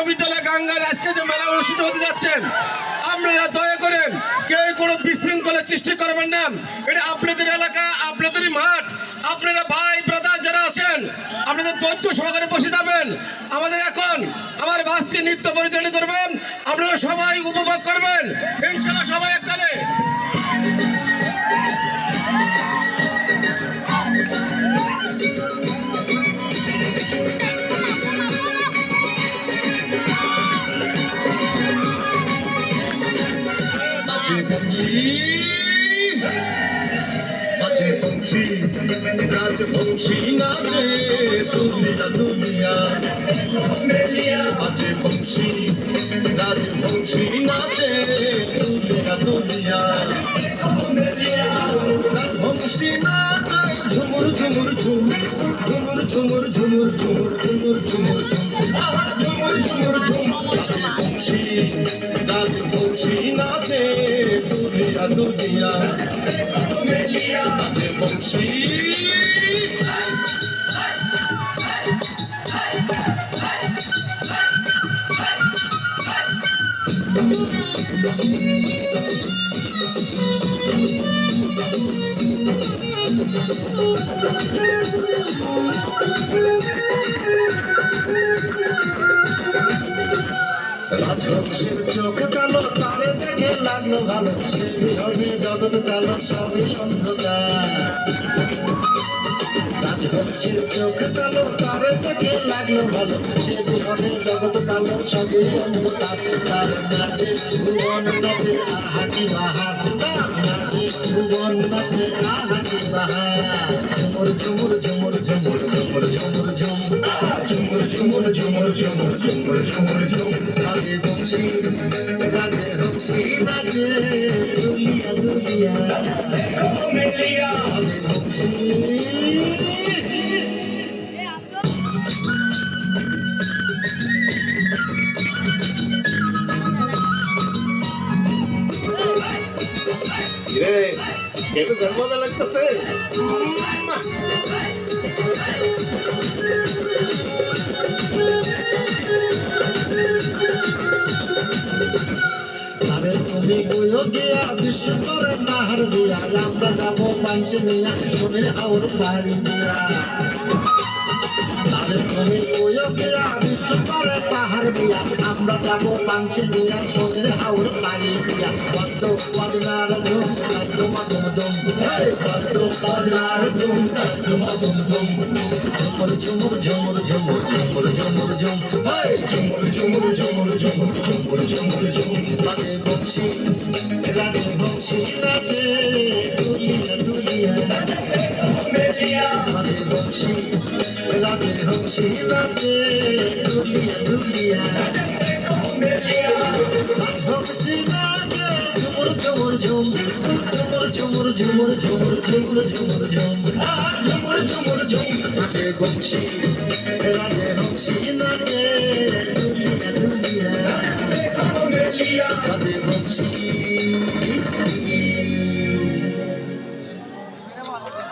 বিদ্যালয় গাঙ্গার আজকে যে মেলা অনুষ্ঠিত হতে যাচ্ছেন, আপনারা দয়া করেন কেউ কোনো বিশৃঙ্খলা সৃষ্টি করবেন না। এটা আপনাদের এলাকা, আপনাদেরই মাঠ। আপনারা ভাই ব্রাদার যারা আছেন, আপনাদের ধৈর্য সহকারে বসে যাবেন। আমাদের এখন আমার বাসটি নৃত্য পরিচালনা করবেন, আপনারা সবাই উপভোগ করবেন ইনশাআল্লাহ। সবাই এককালে राजवंशी नाचे दुनिया दुनिया राजवंशी राजवंशी नाचे दुनिया दुनिया राजवंशी नाचे झुमुर झुमुर झुम झुमुर झुमुर झुमुर झुमुर झुमुर झुमुर झुमुर झुमुर झुम राजवंशी राजवंशी नाचे दुनिया दुनिया राजवंशी রাজবংশের চোখ কালো, তারে দেখে লাগলো ভালো, সে বিহনে জগৎ কালো, সবই অন্ধকার। রাজবংশের চোখ কালো, তারে দেখে লাগলো ভালো, সে বিহনে জগৎ কালো, সবই অন্ধকার। তার নাচে ভুবন নাচে আহাকি বাহার, তার নাচে ভুবন নাচে আহাকি বাহার। ঝুমুর ঝুমুর ঝুমুর ঝুমুর ঝুমুর ঝুমুর ঝুম ঝুমুর ঝুমুর ঝুমুর ঝুমুর ঝুমুর ঝুমুর ঝুম। রাজবংশী রাজবংশী নাচে দুনিয়া দুনিয়া রাজবংশী। একটু গান মজা লাগতেছে। তুমি বইও গিয়া বিশ্ব করে নাহার দিয়া, আমরা যাবো পাঞ্চে নিয়া শোনে আওর বাড়ি দিয়া। তারে তুমি বইও গিয়া বিশ্ব করে পাহাড় দিয়া, আমরা যাবো পাঞ্চে নিয়া শোনে আওর বাড়ি দিয়া। কত বাজনার ধুম কত মধুম ধুম, কত বাজনার ধুম কত মধুম ধুম। ঝুমুর ঝুমুর ঝুমুর ঝুমুর ঝুমুর ঝুমুর ঝুম, ঝুমুর ঝুমুর ঝুমুর ঝুমুর ঝুমুর ঝুমুর ঝুম। রাজবংশী রাজবংশী নাচে দুনিয়া দুনিয়া রাজবংশী রাজবংশী নাচে দুনিয়া দুনিয়া রাজবংশী নাচে ঝুমুর ঝুমুর ঝুম ঝুমুর ঝুমুর ঝুমুর ঝুমুর ঝুমুর ঝুমুর ঝুম ঝুমুর ঝুমুর ঝুম। রাজবংশী রাজবংশী নাচে দুনিয়া দুনিয়া রাজবংশী